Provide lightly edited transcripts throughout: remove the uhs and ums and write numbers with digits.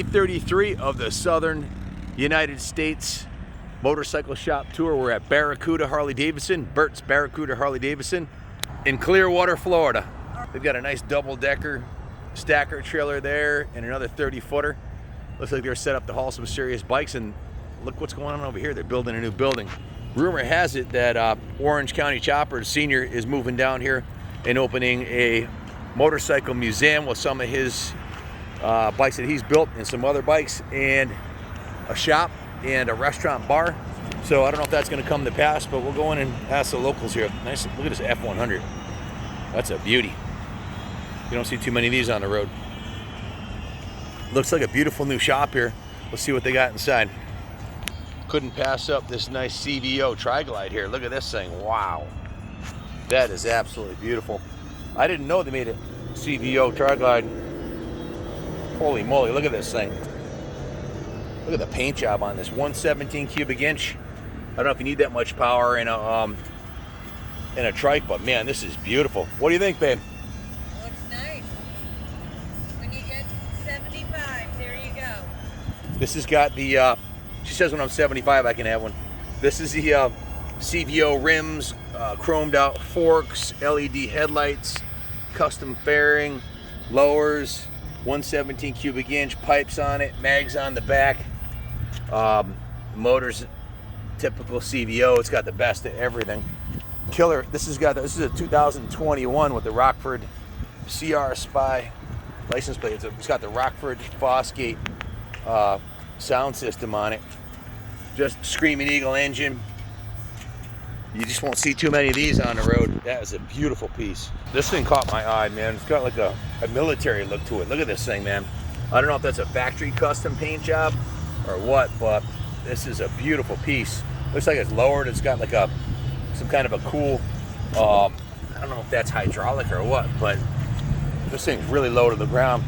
day 33 of the Southern United States Motorcycle Shop Tour. We're at Barracuda Harley-Davidson, Bert'S Barracuda Harley-Davidson in Clearwater, Florida. They've got a nice double-decker stacker trailer there and another 30-footer. Looks like they're set up to haul some serious bikes, and look what's going on over here. They're building a new building. Rumor has it that Orange County Chopper Sr. is moving down here and opening a motorcycle museum with some of his bikes that he's built and some other bikes, and a shop and a restaurant bar. So I don't know if that's going to come to pass, but we'll go in and ask the locals here. Nice, look at this F100. That's a beauty. You don't see too many of these on the road. Looks like a beautiful new shop here. Let's see what they got inside. Couldn't pass up this nice CVO Tri-Glide here. Look at this thing. Wow. That is absolutely beautiful. I didn't know they made a CVO Tri-Glide. Holy moly, look at this thing. Look at the paint job on this. 117 cubic inch. I don't know if you need that much power in a trike, but man, this is beautiful. What do you think, babe? Looks nice. When you get 75, there you go. This has got the, she says when I'm 75 I can have one. This is the CVO rims, chromed out forks, LED headlights, custom fairing, lowers, 117 cubic inch pipes on it, mags on the back. Motors, typical CVO. It's got the best of everything. Killer. This is a 2021 with the Rockford CR Spy license plate. It's got the Rockford Fosgate sound system on it. Just Screaming Eagle engine. You just won't see too many of these on the road. That is a beautiful piece. This thing caught my eye, man. It's got like a military look to it. Look at this thing, man. I don't know if that's a factory custom paint job or what, but this is a beautiful piece. Looks like it's lowered. It's got like some kind of a cool, I don't know if that's hydraulic or what, but this thing's really low to the ground.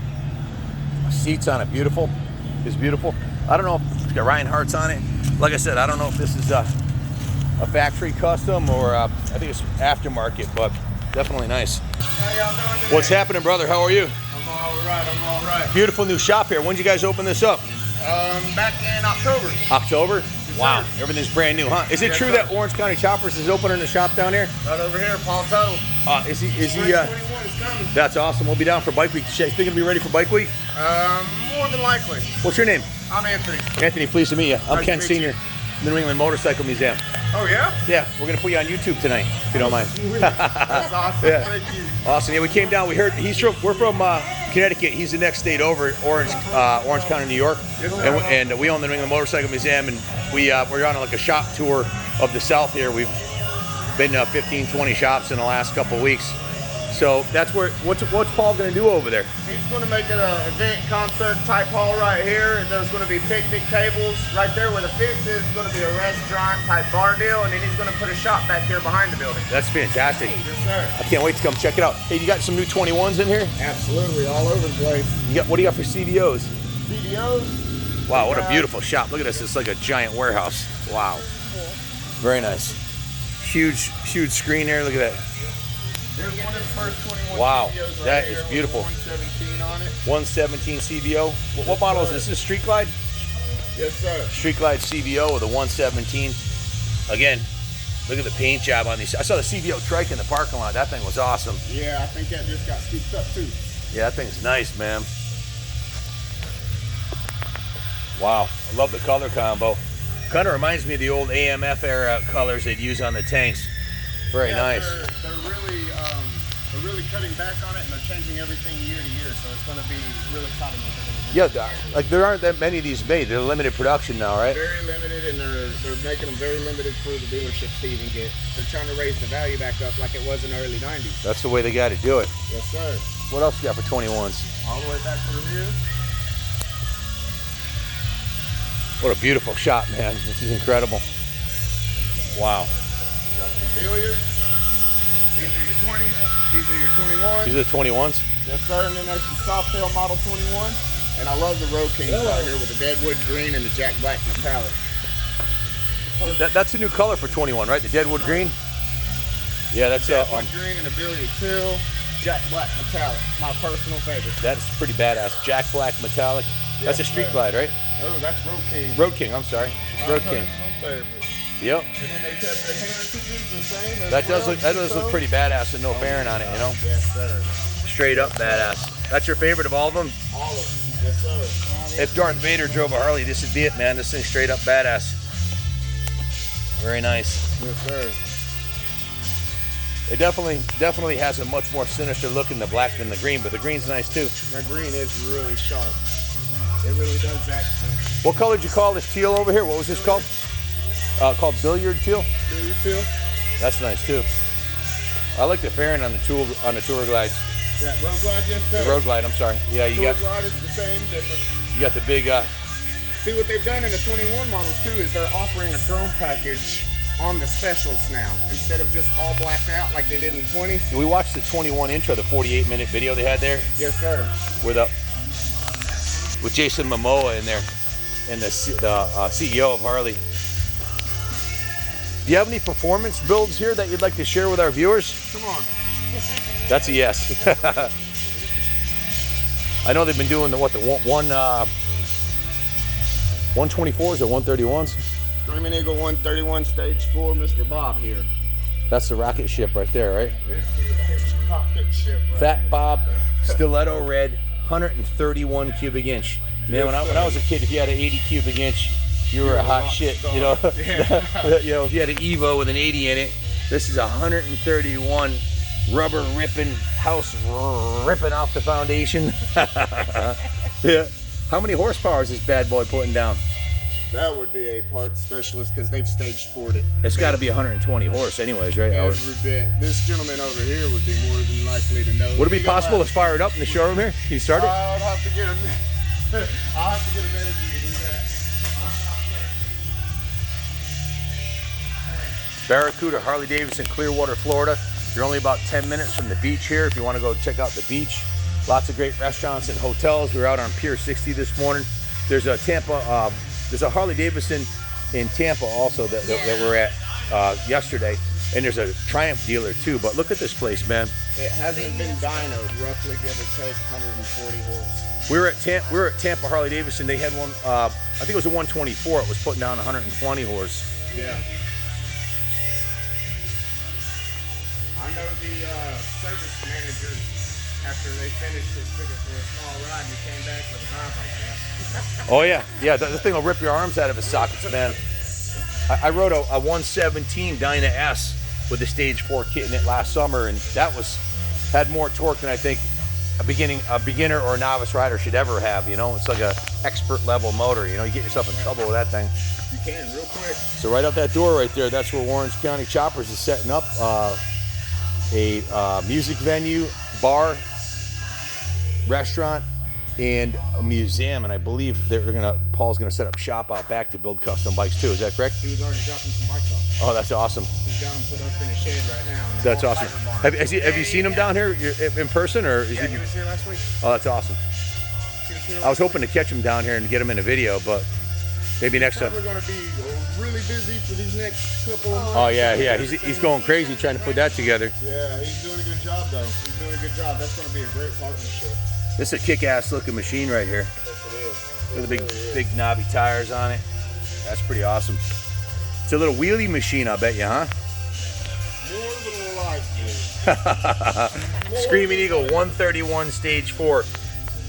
Seats on it, beautiful. It's beautiful. I don't know if it's got Reinhardt's on it. Like I said, I don't know if this is a factory custom or I think it's aftermarket, but definitely nice. How y'all doing today? What's happening, brother? How are you? I'm all right. Beautiful new shop here. When did you guys open this up? Back in October. October? Yes, wow, sir. Everything's brand new, huh? Is it Yes, true sir. that Orange County Choppers is opening the shop down here? Right over here, Paul Tuttle. Is he? 2021 is coming. That's awesome. We'll be down for Bike Week. You think it'll be ready for Bike Week? More than likely. What's your name? I'm Anthony. Anthony, pleased to meet you. I'm Nice Ken to meet you. Sr., New England Motorcycle Museum. Oh yeah? Yeah, we're gonna put you on YouTube tonight, if you don't mind. That's awesome. Yeah. Thank you. Awesome. Yeah, we came down. We heard we're from Connecticut. He's the next state over, Orange County, New York. Yes, sir. And we own the New England Motorcycle Museum, and we're on like a shop tour of the South here. We've been to 15, 20 shops in the last couple of weeks. So that's what's Paul gonna do over there? He's going to make it an event concert type hall right here, and there's going to be picnic tables right there where the fence is. It's going to be a restaurant type bar deal, and then he's going to put a shop back here behind the building. That's fantastic. Yes, sir. I can't wait to come check it out. Hey, you got some new 21s in here? Absolutely, all over the place. What do you got for CVOs? CVOs. Wow, what a beautiful shop. Look at this. It's like a giant warehouse. Wow. Very nice. Huge screen there. Look at that. There's one of the first 21 Wow, CVOs right that here is with beautiful. 117 on it. 117 CVO. What model is this? Is this Street Glide? Yes, sir. Street Glide CVO with a 117. Again, look at the paint job on these. I saw the CVO trike in the parking lot. That thing was awesome. Yeah, I think that just got scooped up too. Yeah, that thing's nice, man. Wow, I love the color combo. Kind of reminds me of the old AMF era colors they'd use on the tanks. Very nice. They're really cutting back on it, and they're changing everything year to year, so it's going to be really exciting what they're going to do. Yeah, like there aren't that many of these made. They're limited production now, right? Very limited, and they're making them very limited for the dealerships to even get. They're trying to raise the value back up like it was in the early 90s. That's the way they got to do it. Yes, sir. What else you got for 21s? All the way back to the rear. What a beautiful shot, man. This is incredible. Wow. Got some billiards. These are your 20s. These are your 21s. These are the 21s? Yes, sir. And then there's some Softail Model 21. And I love the Road Kings out here with the Deadwood Green and the Jack Black metallic. That's a new color for 21, right? The Deadwood Green? Yeah, that's Deadwood Green and a Billiard Teal. Jack Black metallic, my personal favorite. That's pretty badass. Jack Black metallic. That's a Street Glide, right? Oh, that's Road King. Road King, I'm sorry. Road King. Yep. And then they kept the heritages the same as That does look pretty badass with no fairing on it, you know? Yes, sir. Straight up badass. That's your favorite of all of them? All of them. Yes, sir. If Darth Vader drove a Harley, this would be it, man. This thing's straight up badass. Very nice. Yes, sir. It definitely has a much more sinister look in the black than the green, but the green's nice too. That green is really sharp. It really does that. What color did you call this teal over here? What was this called? Called billiard teal. Billiard teal. That's nice too. I like the fairing on the tour glides. Yeah, Road Glide, yes sir. The Road Glide, I'm sorry. Yeah, you got. Road Glide is the same, different. You got the big. See what they've done in the 21 models too is they're offering a chrome package on the specials now instead of just all blacked out like they did in the 20s. We watched the 21 intro, the 48-minute video they had there. Yes sir. With Jason Momoa in there, and the CEO of Harley. Do you have any performance builds here that you'd like to share with our viewers? Come on. That's a yes. I know they've been doing the 124s or 131s. Screaming Eagle 131 Stage 4, Mr. Bob here. That's the rocket ship right there, right? This is the rocket ship. Right Fat here. Bob, stiletto red, 131 cubic inch. Man, when I was a kid, if you had an 80 cubic inch, you were a hot shit, you know. Yeah. You know, if you had an Evo with an 80 in it, this is 131 rubber ripping, house ripping off the foundation. Yeah. How many horsepower is this bad boy putting down? That would be a parts specialist because they've stage 40 it. It's got to be 120 horse anyways, right? Every bit. This gentleman over here would be more than likely to know. Would it be possible to fire it up in the showroom here? Can you start it? I'd have to get a I'll have to get a manager to do that. Barracuda, Harley-Davidson, Clearwater, Florida. You're only about 10 minutes from the beach here if you want to go check out the beach. Lots of great restaurants and hotels. We were out on Pier 60 this morning. There's a there's a Harley-Davidson in Tampa also that we're at yesterday. And there's a Triumph dealer too. But look at this place, man. It hasn't been dynoed, roughly give or take 140 horse. We were at Tampa Harley-Davidson. They had one, I think it was a 124. It was putting down 120 horse. Yeah. I know the service manager, after they finished it, took it for a small ride and he came back with a ride like that. Oh yeah, yeah. The thing will rip your arms out of its sockets, man. I rode a 117 Dyna S with the Stage 4 kit in it last summer, and that had more torque than I think a beginner or a novice rider should ever have. You know, it's like a expert level motor. You know, you get yourself in trouble with that thing. You can real quick. So right out that door right there, that's where Orange County Choppers is setting up a music venue, bar, restaurant, and a museum. And I believe Paul's gonna set up shop out back to build custom bikes too. Is that correct? He was already dropping some bikes off. Oh, that's awesome. He's got them put up in a shed right now. That's awesome. Have you seen him down here in person, or Yeah, he was here last week. Oh, that's awesome. I was hoping to catch him down here and get him in a video, but maybe next time. We're going to be really busy for these next couple of months. Oh yeah. He's going crazy trying to put that together. Yeah, he's doing a good job though. He's doing a good job. That's going to be a great partnership. This is a kick-ass looking machine right here. Yes, it is. Look at the big knobby tires on it. That's pretty awesome. It's a little wheelie machine, I bet you, huh? More than likely. Screaming Eagle 131 Stage 4.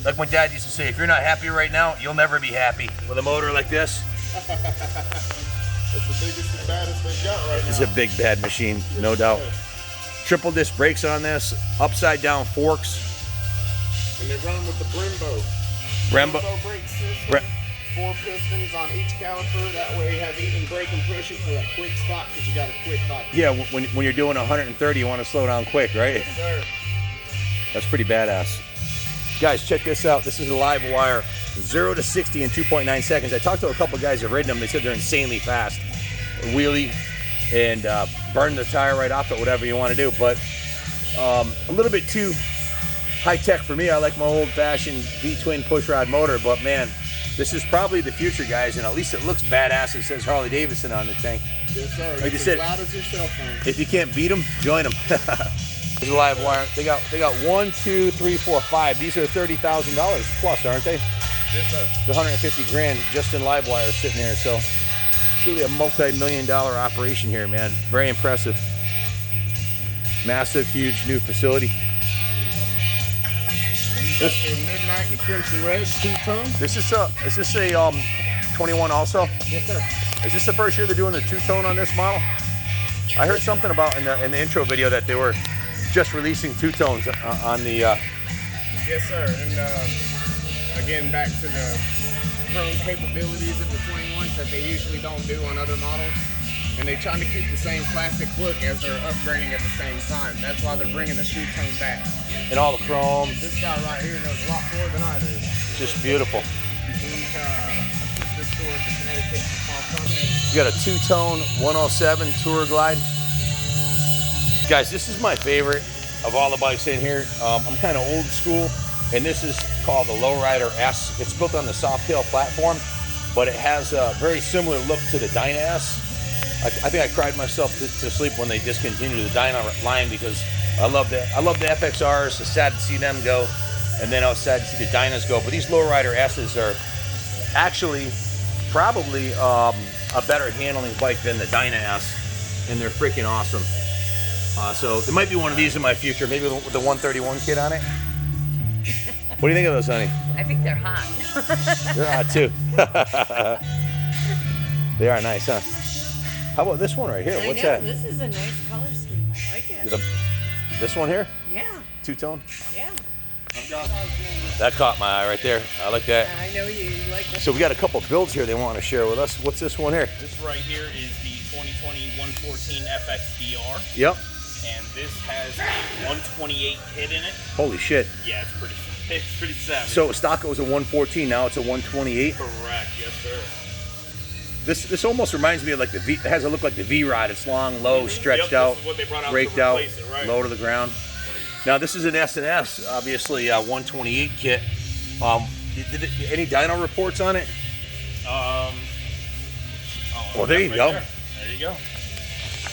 Like my dad used to say, if you're not happy right now, you'll never be happy. With a motor like this, It's the biggest and baddest they've got right now. it's a big bad machine, no doubt. Triple disc brakes on this, upside down forks. And they run with the Brembo. Brembo brake system. 4 pistons on each caliper. That way you have even brake and pushing for that quick stop because you got a quick bike. Yeah, when you're doing 130, you want to slow down quick, right? Yes, sir. That's pretty badass. Guys, check this out. This is a live wire, 0 to 60 in 2.9 seconds. I talked to a couple guys that have ridden them. They said they're insanely fast. Wheelie and burn the tire right off it, whatever you want to do. But a little bit too high tech for me. I like my old-fashioned V-twin pushrod motor, but man, this is probably the future, guys, and at least it looks badass. It says Harley-Davidson on the tank. Yes, sir. Like It's I said, as loud as your cell phone. if you can't beat them, join them. There's a live wire. They got 1, 2, 3, 4, 5. These are $30,000 plus, aren't they? Yes, sir. It's 150 grand just in live wire sitting there. So it's really a multi-million-dollar operation here, man. Very impressive. Massive, huge new facility. This is Midnight and Crimson Red two-tone. Is this a 21 also? Yes, sir. Is this the first year they're doing the two-tone on this model? I heard something about in the intro video that they were just releasing two-tones on the. Yes, sir. And again, back to the chrome capabilities of the 21s that they usually don't do on other models. And they're trying to keep the same classic look as they're upgrading at the same time. That's why they're bringing the two-tone back. And all the chrome. This guy right here knows a lot more than I do. It's just beautiful. He's assistant store at the Connecticut Small Company. You got a two-tone 107 Tour Glide. Guys, this is my favorite of all the bikes in here. I'm kind of old school, and this is called the Lowrider S. It's built on the Softail platform, but it has a very similar look to the Dyna S. I think I cried myself to sleep when they discontinued the Dyna line because I love the FXRs. It's sad to see them go, and then I was sad to see the Dynas go. But these Lowrider S's are actually probably a better handling bike than the Dyna S, and they're freaking awesome. So there might be one of these in my future, maybe with the 131 kit on it. What do you think of those, honey? I think they're hot. They're hot too. They are nice, huh? How about this one right here? What's that? This is a nice color scheme. I like it. This one here? Yeah. Two-tone? Yeah. That caught my eye right there. I like that. I know you like it. So we got a couple builds here they want to share with us. What's this one here? This right here is the 2020 114 FXDR. Yep. And this has a 128 kit in it. Holy shit. Yeah, it's pretty savage. So stock it was a 114, now it's a 128. Correct, yes sir. This almost reminds me of like the V. It has a look like the V-Rod. It's long, low, stretched out, This is what they brought out raked to out, replace it, right? low to the ground. Now this is an S&S, obviously 128 kit. Any dyno reports on it? Well, there you go. There you go.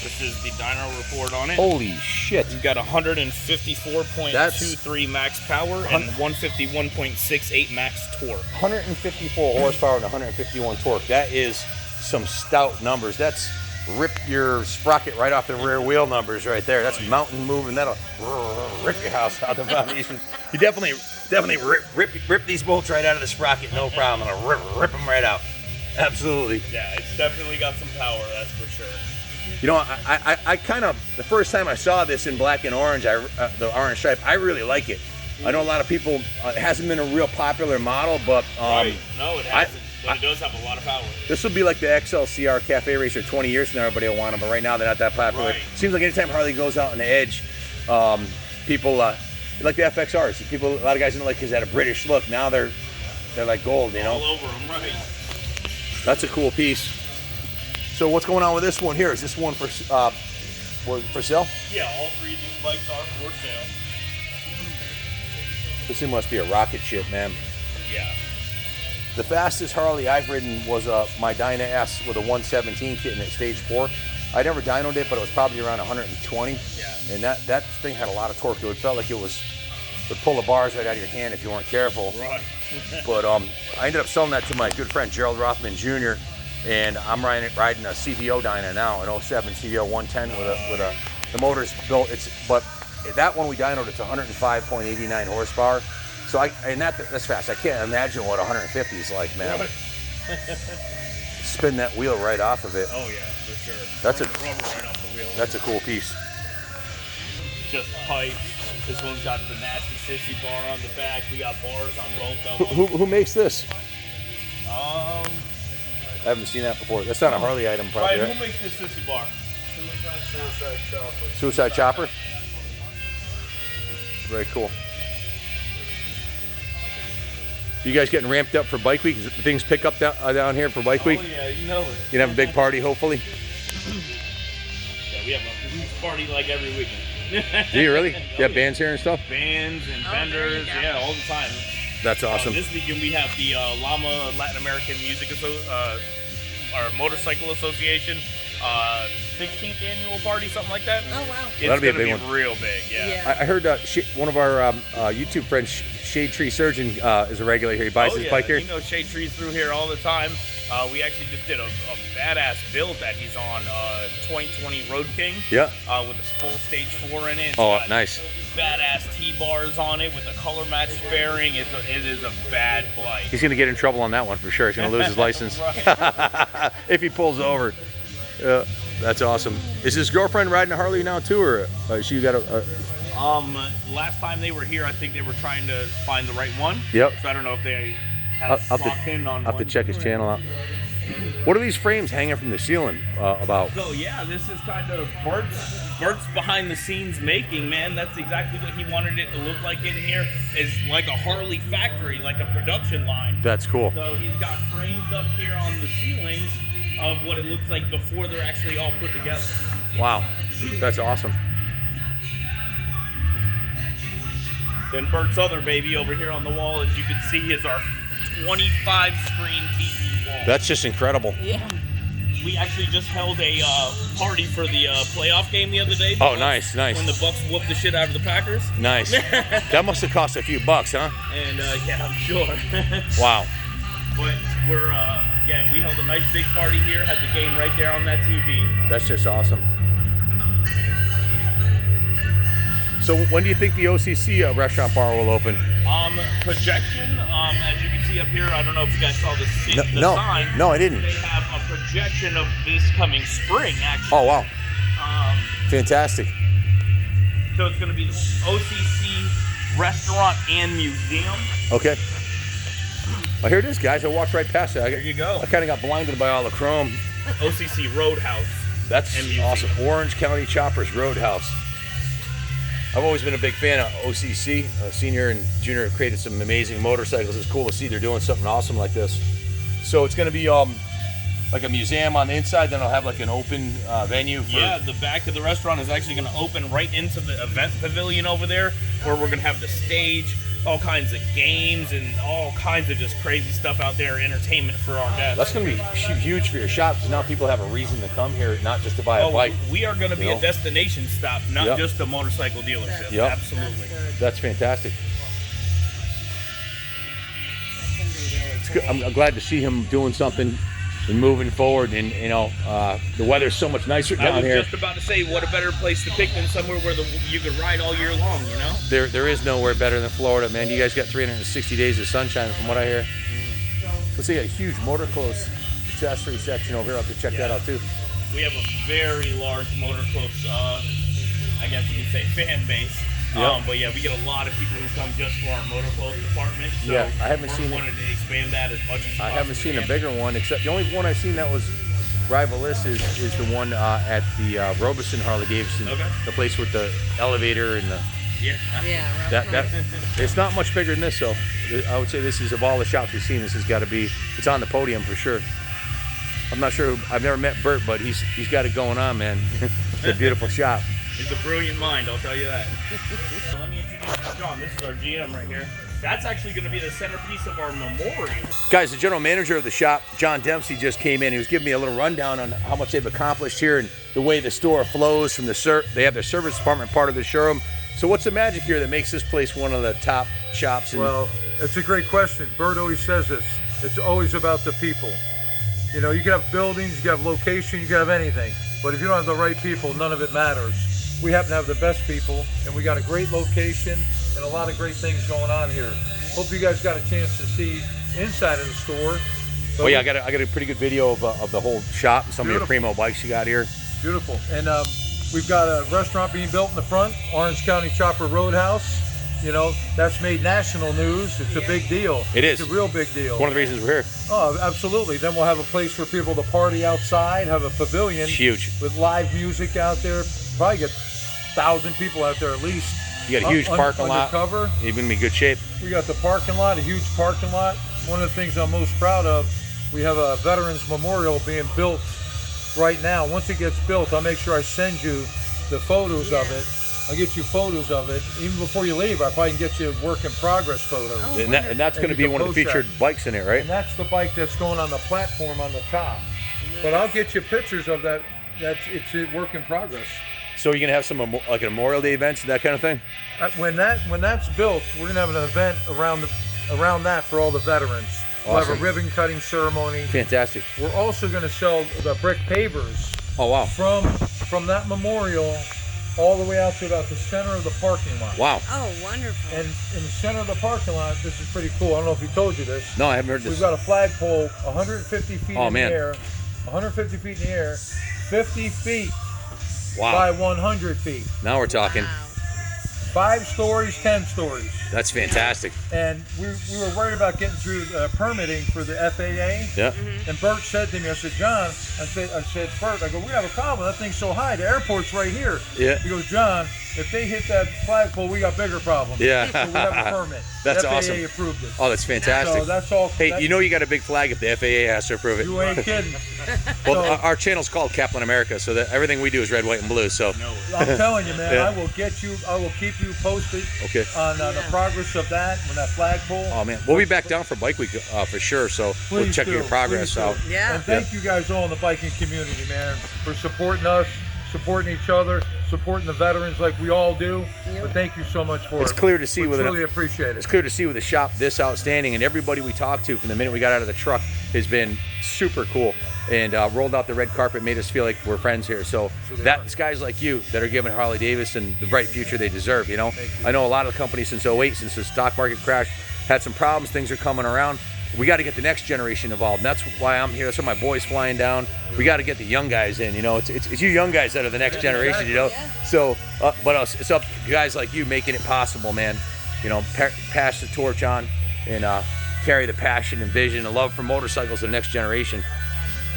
This is the dyno report on it. Holy shit! You've got 154.23 max power and 151.68 max torque. 154 horsepower and 151 torque. That is some stout numbers. That's rip your sprocket right off the rear wheel numbers right there. That's mountain moving. That'll rip your house out the foundation. You definitely rip these bolts right out of the sprocket, no problem. It'll rip them right out. Absolutely. Yeah, it's definitely got some power, that's for sure. You know, I kind of, the first time I saw this in black and orange, the orange stripe, I really like it. I know a lot of people, it hasn't been a real popular model, but Right. No, it hasn't, but it does have a lot of power. this will be like the XLCR Cafe Racer 20 years from now, everybody will want them, but right now they're not that popular. Right. Seems like anytime Harley goes out on the edge, people like the FXRs. A lot of guys don't like because they had a British look. Now they're like gold, you know? All over them, right. That's a cool piece. So what's going on with this one here? Is this one for sale? Yeah, all three of these bikes are for sale. This thing must be a rocket ship, man. Yeah. The fastest Harley I've ridden was my Dyna S with a 117 kit in it, stage 4. I never dynoed it, but it was probably around 120. Yeah. And that thing had a lot of torque. It felt like it would pull the bars right out of your hand if you weren't careful. Right. But I ended up selling that to my good friend Gerald Rothman Jr. And I'm riding a CVO Dyna now, an 07 CVO 110 with the motor's built. But that one we dynoed, it's 105.89 horsepower. So that's fast. I can't imagine what 150 is like, man. Right. Spin that wheel right off of it. Oh yeah, for sure. That's Rubber right off the wheel. That's a cool piece. Just pipes. This one's got the nasty sissy bar on the back. We got bars on both of them. Who makes this? Um, I haven't seen that before. That's not a Harley item, probably. Ryan, Right? who makes this sissy bar? Suicide Chopper. Suicide Chopper. Very cool. You guys getting ramped up for Bike Week? Things pick up down here for Bike Week? Oh yeah, you know it. You can have a big party, hopefully. Yeah, we have a huge party like every weekend. Do you really? You have bands here and stuff? Bands and there you vendors, go. yeah, all the time. That's awesome. This weekend we have the Llama Latin American Music our Motorcycle Association 16th annual party, something like that. Oh wow. It's That'll be a gonna big one. Real big, yeah. Yeah. I heard one of our YouTube friends, Shade Tree Surgeon is a regular here. He buys his bike here. You know Shade Tree's through here all the time. We actually just did a badass build that he's on 2020 Road King. Yeah. With his full stage 4 in it. It's Oh, got nice. Badass T-bars on it with a color match fairing. It is a bad bike. He's gonna get in trouble on that one for sure. He's gonna lose his license if he pulls over. That's awesome. Is his girlfriend riding a Harley now too, or she got a? Last time they were here, I think they were trying to find the right one. Yep. So I don't know if they have locked in on. I'll have to check his channel out. What are these frames hanging from the ceiling about? So yeah, this is kind of Bert's behind the scenes making, man. That's exactly what he wanted it to look like in here. It's like a Harley factory, like a production line. That's cool. So he's got frames up here on the ceilings of what it looks like before they're actually all put together. Wow, that's awesome. Then Bert's other baby over here on the wall, as you can see, is our 25-screen TV wall. That's just incredible. Yeah. We actually just held a party for the playoff game the other day. Oh, nice. When the Bucks whooped the shit out of the Packers. Nice. That must have cost a few bucks, huh? And yeah, I'm sure. Wow. But we're we held a nice big party here. Had the game right there on that TV. That's just awesome. So when do you think the OCC restaurant bar will open? Projection, as you can see up here, I don't know if you guys saw the sign. No, I didn't. They have a projection of this coming spring, actually. Oh, wow. Fantastic. So it's going to be the OCC restaurant and museum. Okay. Well, here it is, guys. I walked right past it. There you go. I kind of got blinded by all the chrome. OCC Roadhouse. That's awesome. Orange County Choppers Roadhouse. I've always been a big fan of OCC. Senior and junior have created some amazing motorcycles. It's cool to see they're doing something awesome like this. So it's going to be like a museum on the inside, then I'll have like an open venue for... Yeah, the back of the restaurant is actually going to open right into the event pavilion over there, where we're going to have the stage, all kinds of games, and all kinds of just crazy stuff out there, entertainment for our guests. That's going to be huge for your shop, because now people have a reason to come here, not just to buy a bike. We are going to be a destination stop, not just a motorcycle dealership. Yep. Absolutely. That's fantastic. It's good. I'm glad to see him doing something and moving forward, and you know, the weather's so much nicer down here. I was just about to say, what a better place to pick than somewhere where you could ride all year long, you know? There is nowhere better than Florida, man. You guys got 360 days of sunshine from what I hear. Let's see, a huge motocross accessory section over here. I'll have to check that out too. We have a very large motocross, I guess you could say, fan base. Yep. But yeah, we get a lot of people who come just for our motocross department. So yeah, I haven't seen wanted to expand that as much as I haven't seen a bigger one, except the only one I've seen that was rivalist is the one at the Robeson Harley-Davidson, the place with the elevator and the that it's not much bigger than this. So I would say this is, of all the shops we've seen, this has got to be, it's on the podium for sure. I'm not sure. I've never met Bert, but he's got it going on, man. It's a beautiful shop. He's a brilliant mind, I'll tell you that. Let me introduce John. This is our GM right here. That's actually going to be the centerpiece of our memorial. Guys, the general manager of the shop, John Dempsey, just came in. He was giving me a little rundown on how much they've accomplished here and the way the store flows from they have their service department part of the showroom. So what's the magic here that makes this place one of the top shops? Well, it's a great question. Bert always says this. It's always about the people. You know, you can have buildings, you can have location, you can have anything. But if you don't have the right people, none of it matters. We happen to have the best people, and we got a great location and a lot of great things going on here. Hope you guys got a chance to see inside of the store. But yeah, I got a pretty good video of the whole shop and some of your primo bikes you got here. Beautiful. And we've got a restaurant being built in the front, Orange County Chopper Roadhouse. You know, that's made national news. It's a big deal. It is. It's a real big deal. It's one of the reasons we're here. Oh, absolutely. Then we'll have a place for people to party outside, have a pavilion. It's huge. With live music out there. Probably get 1,000 people out there at least. You got a huge parking lot. Undercover. You're going to be in good shape. We got the parking lot, a huge parking lot. One of the things I'm most proud of, we have a Veterans Memorial being built right now. Once it gets built, I'll make sure I send you the photos of it. I'll get you photos of it. Even before you leave, I probably can get you a work in progress photo. Oh, and that's going to be one of the featured bikes in it, right? And that's the bike that's going on the platform on the top. But I'll get you pictures of that. It's a work in progress. So you're gonna have some like Memorial Day events and that kind of thing? When that's built, we're gonna have an event around that for all the veterans. We'll have a Awesome. ribbon cutting ceremony. Fantastic. We're also gonna sell the brick pavers Oh wow. from that memorial all the way out to about the center of the parking lot. Wow. Oh, wonderful. And in the center of the parking lot, this is pretty cool. I don't know if he told you this. No, I haven't heard this. We've got a flagpole 150 feet Oh, in man. the air, 150 feet in the air, 50 feet Wow. by 100 feet. Now we're talking. Wow. 5 stories, 10 stories. That's fantastic. And we were worried about getting through permitting for the FAA. Yeah. And Bert said to me, I said, John, I said, Bert, I go, we have a problem. That thing's so high. The airport's right here. Yeah. He goes, John, if they hit that flagpole, we got bigger problems. Yeah. So we have a permit. That's the FAA awesome. approved it. Oh, that's fantastic. So that's all. Hey, you know you got a big flag if the FAA has to approve it. You ain't kidding. Well, So- our channel's called Kaplan America, so that everything we do is red, white, and blue. So I'm telling you, man, Yeah. I will keep you posted Okay. on the progress of that when that flagpole. Oh man, we'll be back down for Bike Week for sure. So we'll Please check do, your progress please do. out. Yeah. And thank you guys all in the biking community, man, for supporting us, supporting each other, supporting the veterans like we all do. Yep. But thank you so much for It's it. clear to see We with truly appreciate It's it. clear to see with a shop this outstanding, and everybody we talked to from the minute we got out of the truck has been super cool and rolled out the red carpet, made us feel like we're friends here. So that's guys like you that are giving Harley-Davidson the bright future they deserve. You know, I know a lot of companies since 08, since the stock market crash, had some problems. Things are coming around. We got to get the next generation involved, and that's why I'm here. That's why my boys flying down. We got to get the young guys in. You know, it's you young guys that are the next generation. You know, so but it's up to guys like you making it possible, man. You know, pass the torch on and carry the passion and vision and love for motorcycles to the next generation.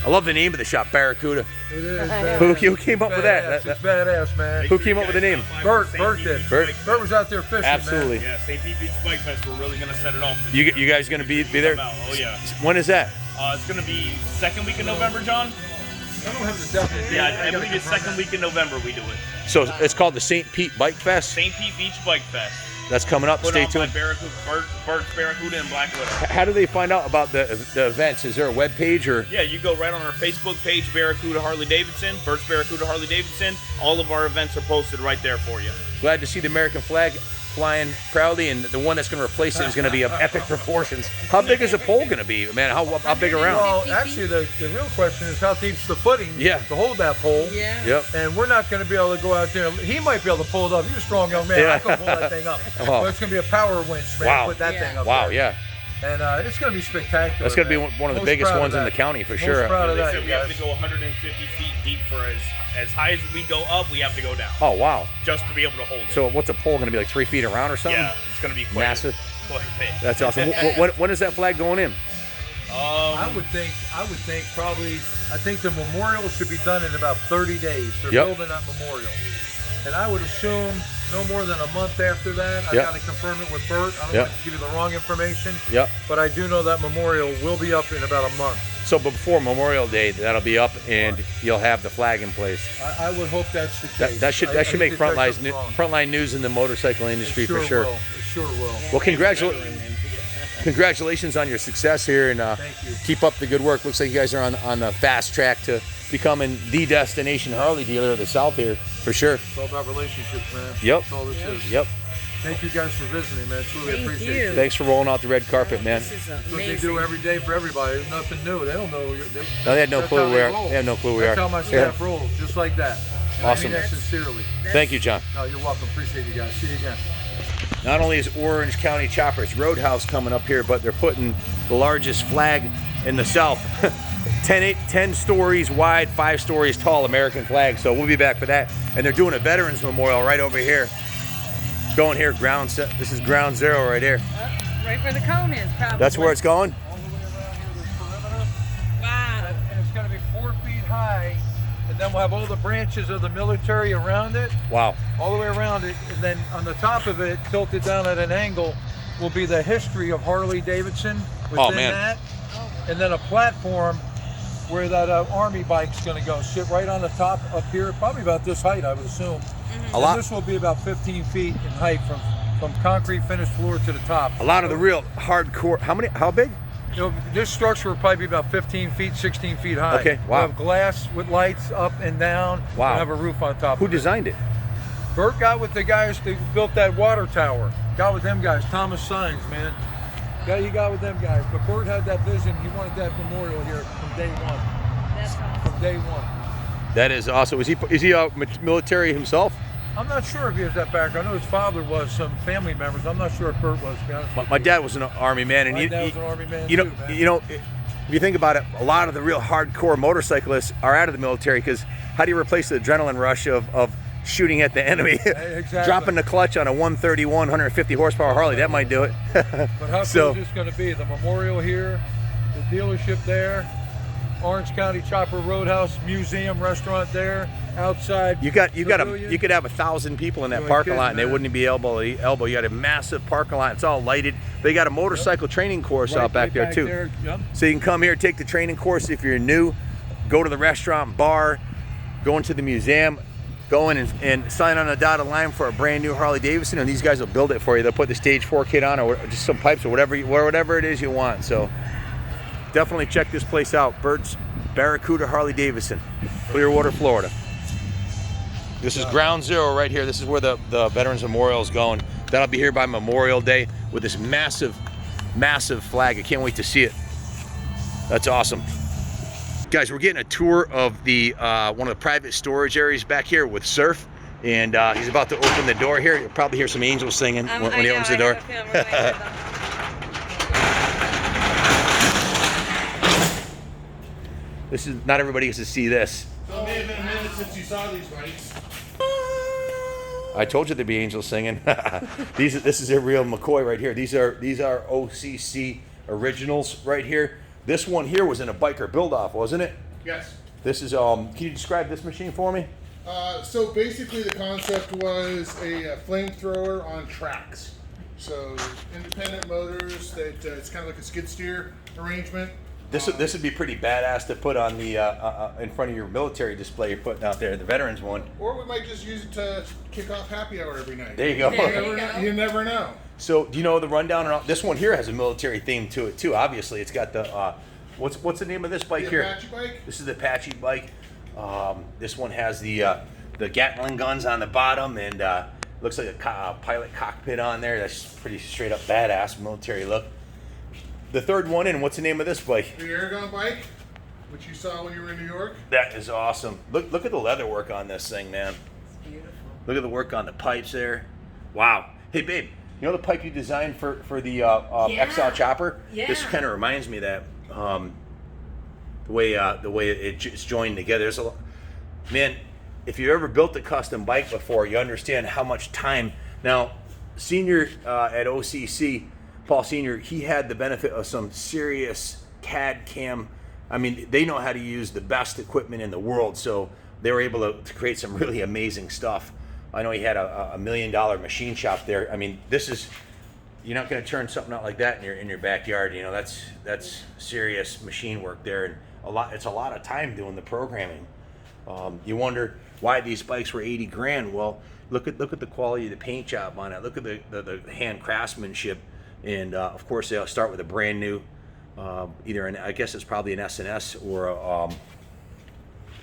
I love the name of the shop, Barracuda. It is. Who came up with that? It's badass, man. Who came up with the name? Bert did. Bert? Bert was out there fishing, Absolutely. Yeah, St. Pete Beach Bike Fest. We're really gonna set it off. You guys gonna be there? Oh yeah. When is that? It's gonna be second week in November, John. I don't have the definite date. Yeah, I gotta believe it's confirm second that. week in November we do it. So it's called the St. Pete Bike Fest. St. Pete Beach Bike Fest. That's coming up. Put Stay on by tuned. Bert'S, Barracuda, and Black Widow. How do they find out about the events? Is there a web page or? Yeah, you go right on our Facebook page, Barracuda Harley-Davidson, Bert'S Barracuda Harley-Davidson. All of our events are posted right there for you. Glad to see the American flag flying proudly, and the one that's going to replace it is going to be of epic proportions. How big is the pole going to be, man? How big around? Well, 50 actually, the real question is how deep's the footing Yeah. to hold that pole. Yeah. Yep. And we're not going to be able to go out there. He might be able to pull it up. He's a strong young man. Yeah. I can pull that thing up. Oh. But it's going to be a power winch, man. Wow. Put that thing up Wow, there. yeah. And it's going to be spectacular. That's going to be man. one of the Most biggest proud of ones in that. the county for Most sure. proud of They that, said you we have guys. to go 150 feet deep for as high as we go up, we have to go down. Oh, wow. Just to be able to hold it. So what's a pole going to be, like 3 feet around or something? yeah, it's going to be quite Massive. Quite big. That's awesome. When is that flag going in? I would think probably, I think the memorial should be done in about 30 days. They're Yep. building that memorial. And I would assume no more than a month after that. I Yep. got to confirm it with Bert. I don't Yep. want to give you the wrong information. Yep. But I do know that memorial will be up in about a month. So before Memorial Day, that'll be up and you'll have the flag in place. I would hope that's the case. That should I make hate to check something wrong. frontline news in the motorcycle industry It for sure. Will. It sure will. Well, congratulations on your success here, and Thank you. keep up the good work. Looks like you guys are on the fast track to becoming the destination Harley dealer of the South here for sure. It's all about relationships, man. Yep. That's all this is. Yep. Thank you guys for visiting, man. Truly Thank appreciate you. it. Thanks for rolling out the red carpet, man. This is That's what they amazing. do every day for everybody. There's nothing new. They don't know. No, they had no that's clue how where. roll. They have no clue where we That's are. how my staff rolls, just like that. And Awesome. I mean that sincerely. Thank you, John. No, you're welcome. Appreciate you guys. See you again. Not only is Orange County Choppers Roadhouse coming up here, but they're putting the largest flag in the South. 10 stories wide, 5 stories tall American flag. So we'll be back for that. And they're doing a Veterans Memorial right over here. Going here, this is ground zero right here. Right where the cone is, probably. That's where it's going? All the way around here, this perimeter. Wow. And it's going to be 4 feet high. And then we'll have all the branches of the military around it, Wow. all the way around it. And then on the top of it, tilted down at an angle, will be the history of Harley-Davidson within Oh, man. that. And then a platform where that Army bike's going to go. Sit right on the top up here, probably about this height, I would assume. A lot. This will be about 15 feet in height from concrete finished floor to the top. A lot of the real hardcore. How big? You know, this structure will probably be about 15 feet, 16 feet high. Okay, wow. We'll have glass with lights up and down. Wow. And have a roof on top Who of it. designed it? Bert got with the guys that built that water tower. Got with them guys. Thomas Signs, man. He got with them guys. But Bert had that vision. He wanted that memorial here from day one. That's awesome. From day one. That is awesome. Is he military himself? I'm not sure if he has that background. I know his father was, some family members. I'm not sure if Bert was, to be honest with you. My dad was an army man, and My dad was an army man you know, too, man. you know, if you think about it, a lot of the real hardcore motorcyclists are out of the military because how do you replace the adrenaline rush of shooting at the enemy? Exactly. Dropping the clutch on a 131, 150 horsepower Harley, that might do it. But how So- cool is this going to be? The memorial here, the dealership there, Orange County Chopper Roadhouse Museum restaurant there, outside. You could pavilion. have 1,000 people in that You parking ain't lot, and they kidding, man. wouldn't be elbow to elbow. You got a massive parking lot. It's all lighted. They got a motorcycle training course Right out back there too. there, yep. So you can come here, take the training course if you're new, go to the restaurant, bar, go into the museum, go in and sign on a dotted line for a brand new Harley-Davidson, and these guys will build it for you. They'll put the Stage 4 kit on, or just some pipes, or whatever it is you want. So definitely check this place out. Bert'S Barracuda Harley-Davidson, Clearwater, Florida. This is ground zero right here. This is where the Veterans Memorial is going. That'll be here by Memorial Day with this massive, massive flag. I can't wait to see it. That's awesome. Guys, we're getting a tour of the one of the private storage areas back here with Surf, and he's about to open the door here. You'll probably hear some angels singing when he opens the door. This is not everybody gets to see this. So it may have been a minute since you saw these bikes. I told you there'd be angels singing. This is a real McCoy right here. These are OCC originals right here. This one here was in a biker build-off, wasn't it? Yes. This is can you describe this machine for me? So basically the concept was a flamethrower on tracks. So independent motors that it's kind of like a skid steer arrangement. This would be pretty badass to put on the in front of your military display you're putting out there, the veterans one. Or we might just use it to kick off happy hour every night. There you go. You never know. So do you know the rundown? This one here has a military theme to it too. Obviously, it's got the what's the name of this bike The here? Apache bike? This is the Apache bike. This one has the Gatling guns on the bottom, and looks like a pilot cockpit on there. That's pretty straight up badass military look. The third one in, what's the name of this bike? The Aragon bike, which you saw when you were in New York. That is awesome. Look at the leather work on this thing, man. It's beautiful. Look at the work on the pipes there. Wow. Hey, babe, you know the pipe you designed for the XL chopper? Yeah. This kind of reminds me of that. The way it's joined together. There's a lot. Man, if you ever built a custom bike before, you understand how much time. Now, Senior at OCC, Paul Senior, he had the benefit of some serious CAD CAM. I mean, they know how to use the best equipment in the world, so they were able to create some really amazing stuff. I know he had a $1 million machine shop there. I mean, you're not going to turn something out like that in your backyard. You know, that's serious machine work there, and it's a lot of time doing the programming. You wonder why these bikes were 80 grand. Well, look at the quality of the paint job on it. Look at the hand craftsmanship, and of course they'll start with a brand new, either I guess it's probably an S&S or a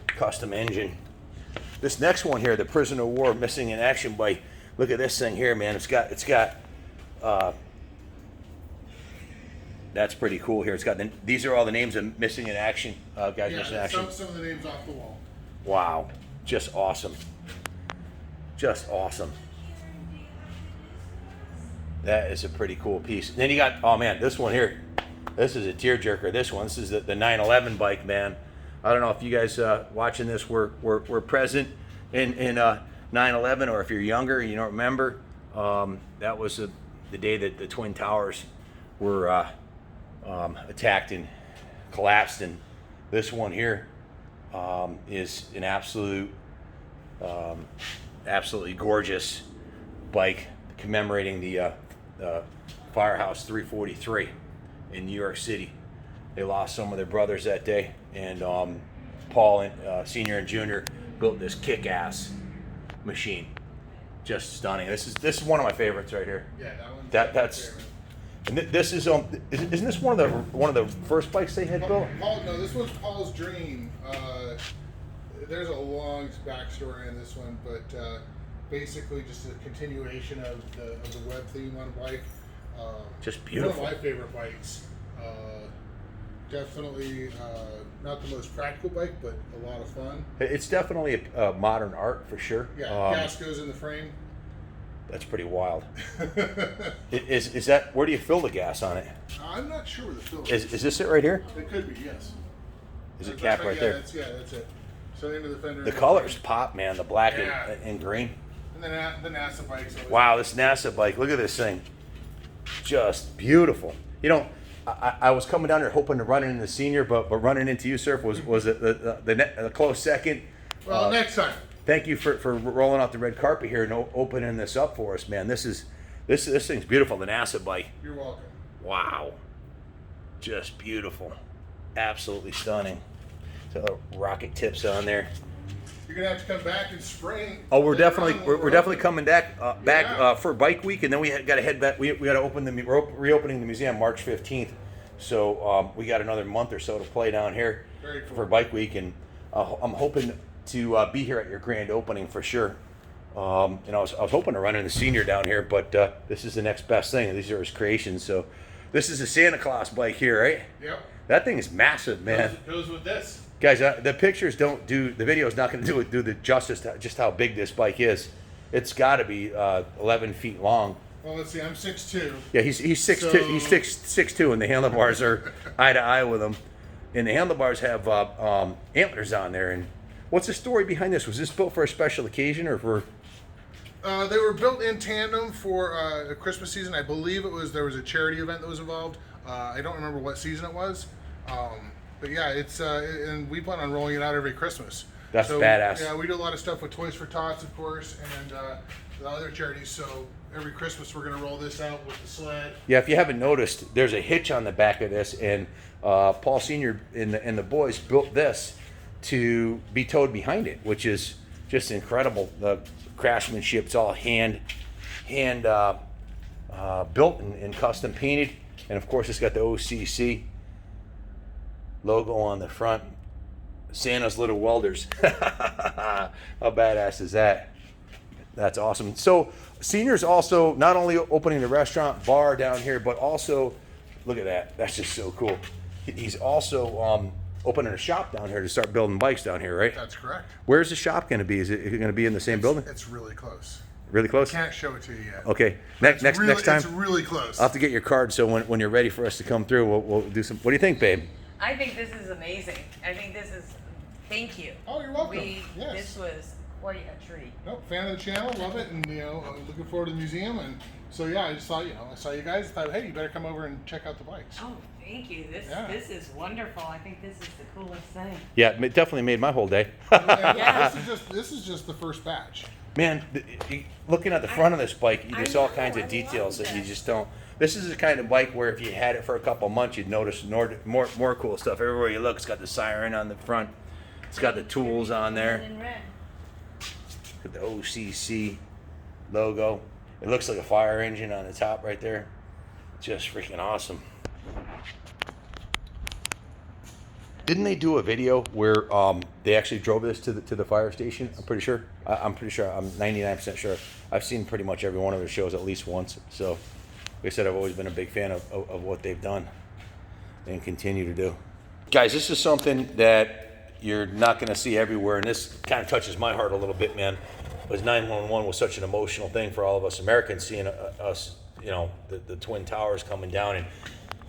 custom engine. This next one here, the Prisoner of War Missing in Action bike. Look at this thing here, man. It's got. That's pretty cool here. It's got these are all the names of Missing in Action guys. Yeah, Missing in Action. some of the names off the wall. Wow, just awesome. Just awesome. That is a pretty cool piece. Then you got, oh man, this one here. This is a tearjerker. This is the 911 bike, man. I don't know if you guys watching this were present in 9/11, or if you're younger and you don't remember. That was the day that the Twin Towers were attacked and collapsed. And this one here is an absolutely gorgeous bike commemorating the Firehouse 343 in New York City. They lost some of their brothers that day, and Paul and Senior and Junior built this kick-ass machine. Just stunning. This is one of my favorites right here. Yeah, that one's That's favorite. And this is isn't this one of the first bikes they had built? No, this one's Paul's dream. There's a long backstory on this one, but basically just a continuation of the web theme on a bike. Just beautiful. One of my favorite bikes. Definitely not the most practical bike, but a lot of fun. It's definitely a modern art for sure. Yeah, gas goes in the frame. That's pretty wild. Is that, where do you fill the gas on it? I'm not sure where the fill Is this it right here? It could be, yes. Is it cap right there? That's it. So into the fender. The colors pop, man. The black and green. And then the NASA bikes. Wow, this NASA bike. Look at this thing. Just beautiful. You know, I was coming down here hoping to run into the senior, but running into you, Surf, was the close second. Well, next time. Thank you for rolling out the red carpet here and opening this up for us, man. This thing's beautiful. The NASA bike. You're welcome. Wow, just beautiful, absolutely stunning. So rocket tips on there. You're gonna have to come back in spring. Oh, we're definitely coming back for Bike Week, and then we got to head back. We got to open we're reopening the museum March 15th, so we got another month or so to play down here for Bike Week, and I'm hoping to be here at your grand opening for sure. I was hoping to run into the senior down here, but this is the next best thing. These are his creations. So this is a Santa Claus bike here, right? Yep. That thing is massive, man. Goes with this. Guys, the pictures don't do, the video is not going to do the justice to just how big this bike is. It's got to be 11 feet long. Well, let's see. I'm 6'2". Yeah, he's 6'2". He's 6'2", and the handlebars are eye to eye with him. And the handlebars have antlers on there. And what's the story behind this? Was this built for a special occasion or for? They were built in tandem for a Christmas season. I believe there was a charity event that was involved. I don't remember what season it was. But yeah, it's and we plan on rolling it out every Christmas. That's badass. Yeah, we do a lot of stuff with Toys for Tots, of course, and the other charities. So every Christmas we're going to roll this out with the sled. Yeah, if you haven't noticed, there's a hitch on the back of this, and Paul Senior and the boys built this to be towed behind it, which is just incredible. The craftsmanship's all hand built and custom painted, and of course it's got the OCC logo on the front. Santa's little welders. How badass is that? That's awesome. So Senior's also not only opening the restaurant bar down here, but also, look at that. That's just so cool. He's also opening a shop down here to start building bikes down here, right? That's correct. Where's the shop going to be? Is it going to be in the same building? It's really close. Really close? Can't show it to you yet. Okay. Next time. It's really close. I'll have to get your card so when you're ready for us to come through, we'll do some. What do you think, babe? I think this is amazing. I think this is, thank you. Oh, you're welcome. Yes. This was quite a treat. Nope, fan of the channel, love it, and I'm looking forward to the museum. And so yeah, I just thought, I saw you guys, thought, hey, you better come over and check out the bikes. Oh, thank you. This is wonderful. I think this is the coolest thing. Yeah, it definitely made my whole day. Yeah. This is just the first batch. Man, looking at the front of this bike, there's all kinds of details that you just don't. This is the kind of bike where if you had it for a couple months, you'd notice more cool stuff. Everywhere you look, it's got the siren on the front. It's got the tools on there. The OCC logo. It looks like a fire engine on the top right there. Just freaking awesome. Didn't they do a video where they actually drove this to the fire station? I'm pretty sure. I'm 99% sure. I've seen pretty much every one of their shows at least once. So, like I said, I've always been a big fan of what they've done and continue to do. Guys, this is something that you're not going to see everywhere, and this kind of touches my heart a little bit, man. Because 911 was such an emotional thing for all of us Americans, seeing us, the Twin Towers coming down. And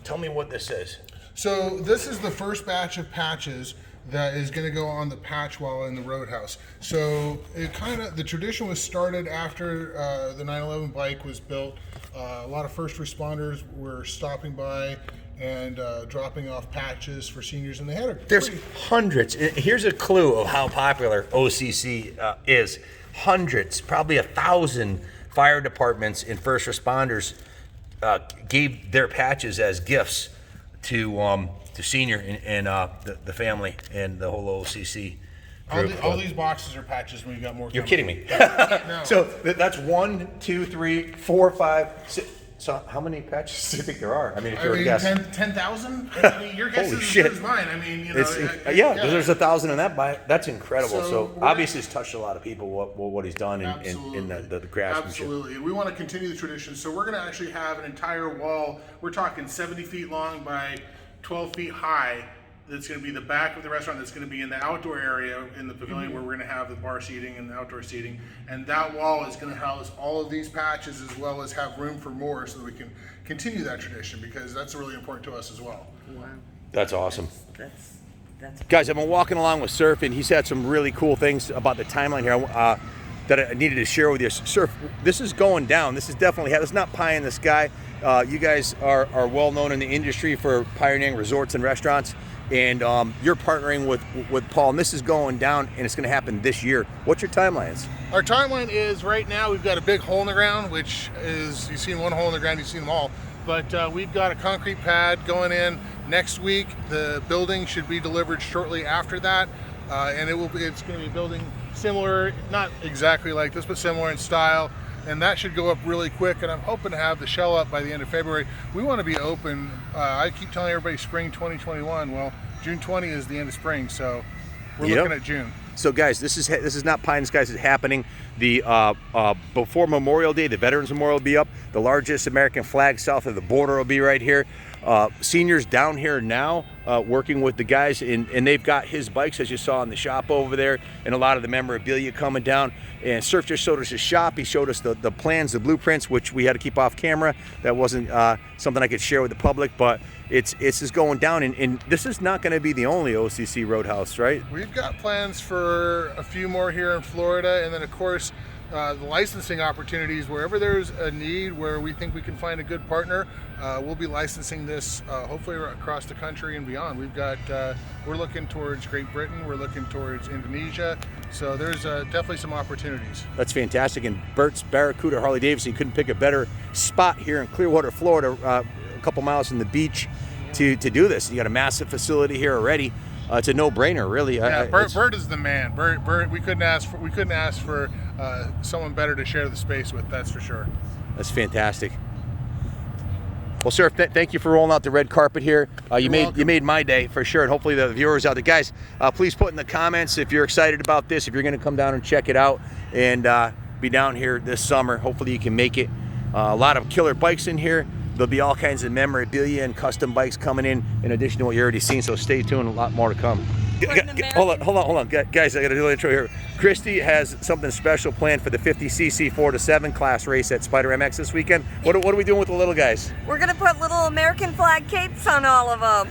tell me what this is. So this is the first batch of patches that is going to go on the patch wall in the Roadhouse. So the tradition was started after the 911 bike was built. A lot of first responders were stopping by and dropping off patches for seniors, and they had There's hundreds. Here's a clue of how popular OCC is. Hundreds, probably 1,000 fire departments and first responders gave their patches as gifts to Senior and the family and the whole OCC group. All these boxes are patches, and we've got more. You're kidding me. No. So that's 1, 2, 3, 4, 5, 6. So how many patches do you think there are? I mean, if I you were to mean, guess. 10,000? I mean, your guess Holy is as shit. good as mine. I mean, you know. Yeah, there's 1,000 in that bike. That's incredible. So So we're- obviously, it's touched a lot of people. What he's done in the craftsmanship. Absolutely. And we want to continue the tradition. So we're going to actually have an entire wall. We're talking 70 feet long by 12 feet high. That's going to be the back of the restaurant. That's going to be in the outdoor area in the pavilion where we're going to have the bar seating and the outdoor seating. And that wall is going to house all of these patches as well as have room for more so that we can continue that tradition because that's really important to us as well. Wow. That's awesome. That's Guys, I've been walking along with Surf, and he's had some really cool things about the timeline here that I needed to share with you. Surf, this is going down. This is definitely, it's not pie in the sky. You guys are well known in the industry for pioneering resorts and restaurants, and you're partnering with Paul, and this is going down, and it's going to happen this year. What's your timelines? Our timeline is right now we've got a big hole in the ground, which is, you've seen one hole in the ground, you've seen them all. But we've got a concrete pad going in next week. The building should be delivered shortly after that. And it's going to be a building similar, not exactly like this, but similar in style. And that should go up really quick. And I'm hoping to have the shell up by the end of February. We want to be open. I keep telling everybody spring 2021. Well, June 20 is the end of spring. So we're looking at June. So guys, this is not pie in the sky. This is happening. The before Memorial Day, the Veterans Memorial will be up. The largest American flag south of the border will be right here. Seniors down here now working with the guys, and they've got his bikes as you saw in the shop over there, and a lot of the memorabilia coming down. And Surf just showed us his shop. He showed us the plans, the blueprints, which we had to keep off camera. That wasn't something I could share with the public, but it's just going down. And this is not going to be the only OCC Roadhouse, right? We've got plans for a few more here in Florida, and then of course the licensing opportunities wherever there's a need where we think we can find a good partner. We'll be licensing this hopefully across the country and beyond. We've got we're looking towards Great Britain, we're looking towards Indonesia, so there's definitely some opportunities. That's fantastic. And Bert'S Barracuda Harley-Davidson, you couldn't pick a better spot here in Clearwater, Florida, a couple miles from the beach to do this. You got a massive facility here already. It's a no-brainer, really. Yeah, Bert is the man. Bert, we couldn't ask for someone better to share the space with. That's for sure. That's fantastic. Well, sir, thank you for rolling out the red carpet here. You made my day for sure, and hopefully the viewers out there, guys, please put in the comments if you're excited about this, if you're going to come down and check it out, and be down here this summer. Hopefully you can make it. A lot of killer bikes in here. There'll be all kinds of memorabilia and custom bikes coming in addition to what you already seen. So stay tuned. A lot more to come. Hold on, guys. I got to do an intro here. Christy has something special planned for the 50cc 4-7 class race at Spider MX this weekend. What are we doing with the little guys? We're gonna put little American flag capes on all of them.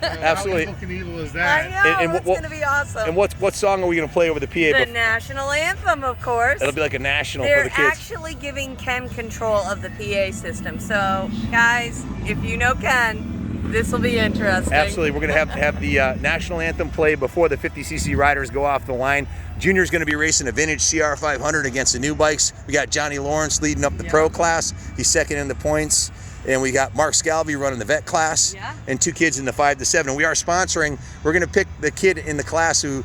Absolutely. How evil is I that? know, it's gonna be awesome. And what song are we gonna play over the PA? The national anthem, of course. It'll be like a national They're for the kids. actually giving Ken control of the PA system. So, guys, if you know Ken, this will be interesting. Absolutely. We're going to have the national anthem play before the 50cc riders go off the line. Junior's going to be racing a vintage CR500 against the new bikes. We got Johnny Lawrence leading up the pro class. He's second in the points. And we got Mark Scalvi running the vet class. Yeah. And 2 kids in the 5-7. And we are sponsoring. We're going to pick the kid in the class we're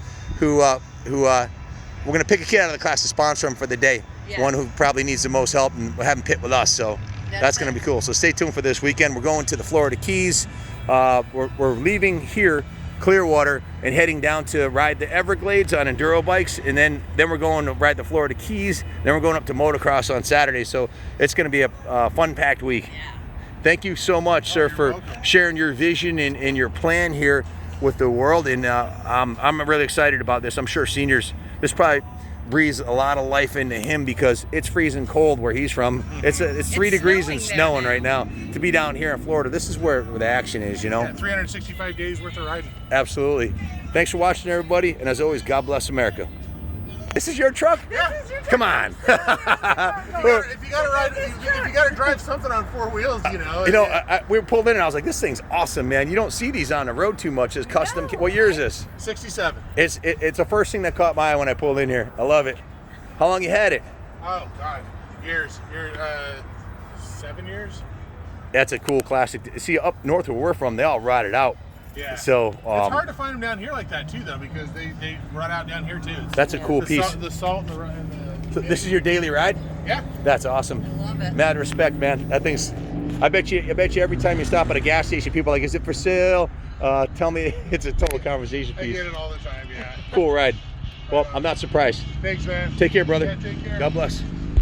going to pick a kid out of the class to sponsor him for the day. Yeah. One who probably needs the most help, and we'll have him pit with us. So that's going to be cool. So stay tuned for this weekend. We're going to the Florida Keys. We're leaving here, Clearwater, and heading down to ride the Everglades on enduro bikes, and then we're going to ride the Florida Keys. Then we're going up to motocross on Saturday. So it's going to be a fun-packed week. Yeah. Thank you so much, sir, for sharing your vision and your plan here with the world. And I'm really excited about this. I'm sure seniors, this probably breathes a lot of life into him because it's freezing cold where he's from. It's 3 degrees and snowing right now. To be down here in Florida, this is where the action is, you know? Yeah, 365 days worth of riding. Absolutely. Thanks for watching, everybody. And as always, God bless America. This is your truck? Yeah. Come on. If you gotta drive something on 4 wheels, you know. You know, we were pulled in and I was like, this thing's awesome, man. You don't see these on the road too much as custom. No, what year is this? 67. It's the first thing that caught my eye when I pulled in here. I love it. How long you had it? Oh God, years. 7 years. That's a cool classic. See, up north where we're from, they all ride it out. Yeah. So it's hard to find them down here like that too, though, because they run out down here too. That's a cool piece. The salt and the So this is your daily ride? Yeah. That's awesome. I love it. Mad respect, man. That thing's. I bet you every time you stop at a gas station, people are like, "Is it for sale?" Tell me, it's a total conversation I piece. get it all the time, yeah. Cool ride. Well, I'm not surprised. Thanks, man. Take care, brother. Yeah, take care. God bless.